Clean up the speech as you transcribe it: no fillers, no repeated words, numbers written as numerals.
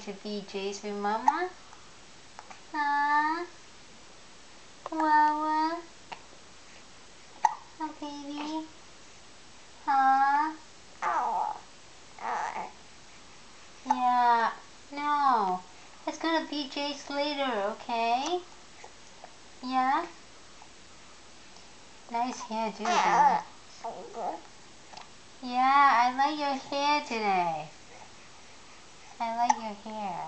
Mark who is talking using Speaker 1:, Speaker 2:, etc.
Speaker 1: to BJ's with Mama? Huh? Wawa? Oh, baby? Huh? Yeah. No. Let's go to BJ's later, okay? Yeah? Nice hair, too, baby. Yeah, I like your hair today. I like your hair.